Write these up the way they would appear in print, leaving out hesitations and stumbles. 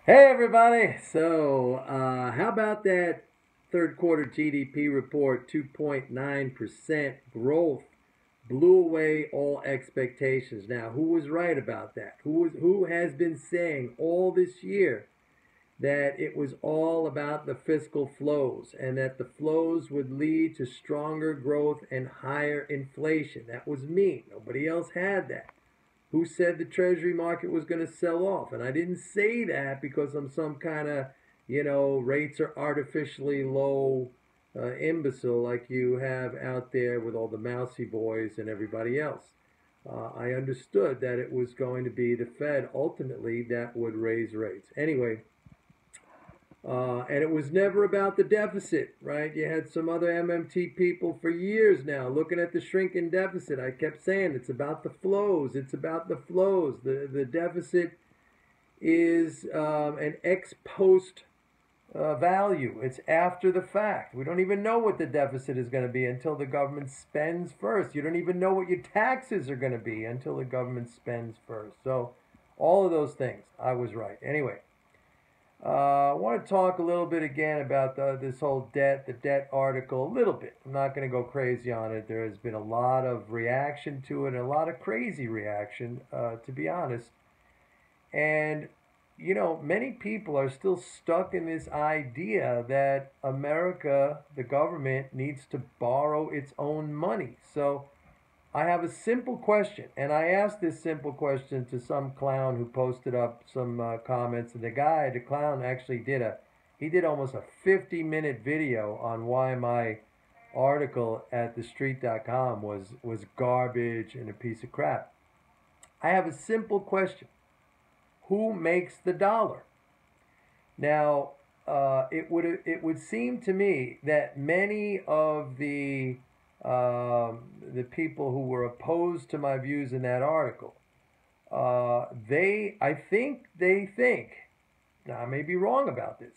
Hey everybody! How about that third quarter GDP report? 2.9% growth blew away all expectations. Now, who was right about that? Who has been saying all this year that it was all about the fiscal flows and that the flows would lead to stronger growth and higher inflation? That was me. Nobody else had that. Who said the treasury market was going to sell off? And I didn't say that because I'm some kind of, rates are artificially low imbecile like you have out there with all the mousy boys and everybody else. I understood that it was going to be the Fed ultimately that would raise rates. Anyway, and it was never about the deficit, right? You had some other MMT people for years now looking at the shrinking deficit. I kept saying it's about the flows. It's about the flows. The deficit is an ex post value. It's after the fact. We don't even know what the deficit is going to be until the government spends first. You don't even know what your taxes are going to be until the government spends first. So, all of those things, I was right. Anyway, I want to talk a little bit again about this whole the debt article, a little bit. I'm not going to go crazy on it. There has been a lot of reaction to it, and a lot of crazy reaction, to be honest. And, many people are still stuck in this idea that America, the government, needs to borrow its own money. So, I have a simple question, and I asked this simple question to some clown who posted up some comments, and the clown, actually he did almost a 50-minute video on why my article at thestreet.com was garbage and a piece of crap. I have a simple question: who makes the dollar? Now, it would seem to me that many of the people who were opposed to my views in that article, they think. Now, I may be wrong about this,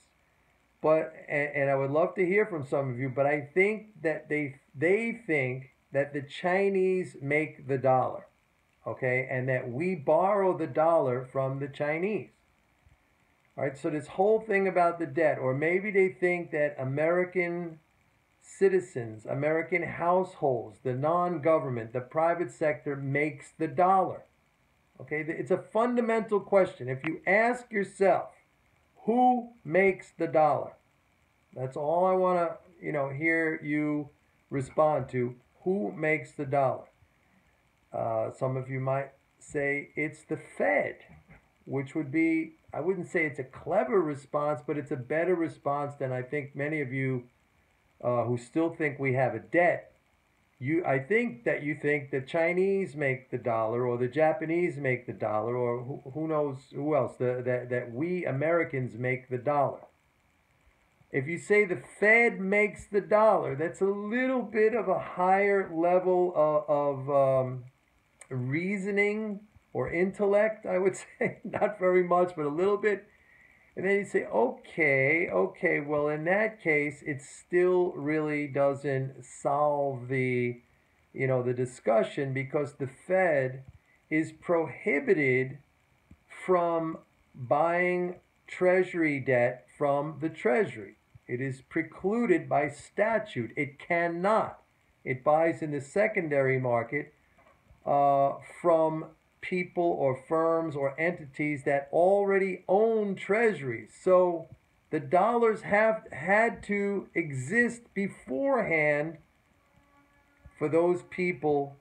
but and I would love to hear from some of you. But I think that they think that the Chinese make the dollar, okay, and that we borrow the dollar from the Chinese. All right, so this whole thing about the debt, or maybe they think that American citizens, American households, the non government, the private sector makes the dollar. Okay, it's a fundamental question. If you ask yourself, who makes the dollar? That's all I want to, hear you respond to. Who makes the dollar? Some of you might say it's the Fed, which would be, I wouldn't say it's a clever response, but it's a better response than I think many of you who still think we have a debt. I think that you think the Chinese make the dollar, or the Japanese make the dollar, or who knows who else, that we Americans make the dollar. If you say the Fed makes the dollar, that's a little bit of a higher level of reasoning or intellect, I would say. Not very much, but a little bit. And then you say, okay, well, in that case, it still really doesn't solve the discussion, because the Fed is prohibited from buying treasury debt from the treasury. It is precluded by statute. It cannot. It buys in the secondary market from people or firms or entities that already own treasuries. So the dollars have had to exist beforehand for those people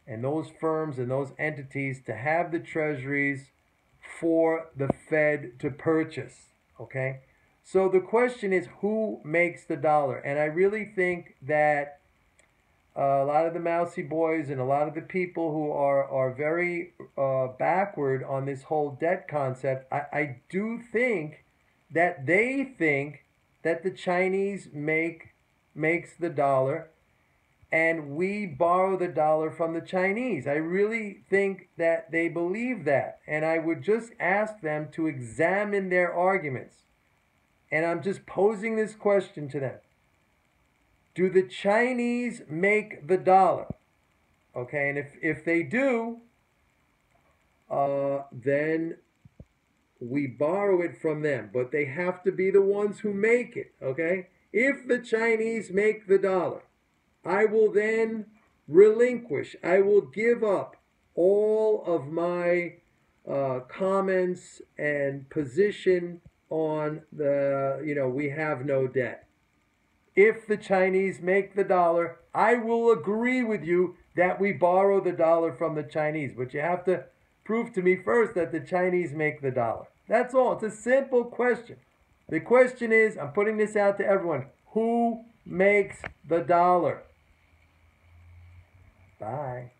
and those firms and those entities to have the treasuries for the Fed to purchase. Okay? So the question is, who makes the dollar? And I really think that a lot of the mousy boys and a lot of the people who are very backward on this whole debt concept, I do think that they think that the Chinese makes the dollar and we borrow the dollar from the Chinese. I really think that they believe that. And I would just ask them to examine their arguments. And I'm just posing this question to them: do the Chinese make the dollar? Okay, and if they do, then we borrow it from them, but they have to be the ones who make it, okay? If the Chinese make the dollar, I will then relinquish, I will give up all of my comments and position on we have no debt. If the Chinese make the dollar, I will agree with you that we borrow the dollar from the Chinese. But you have to prove to me first that the Chinese make the dollar. That's all. It's a simple question. The question is, I'm putting this out to everyone, who makes the dollar? Bye.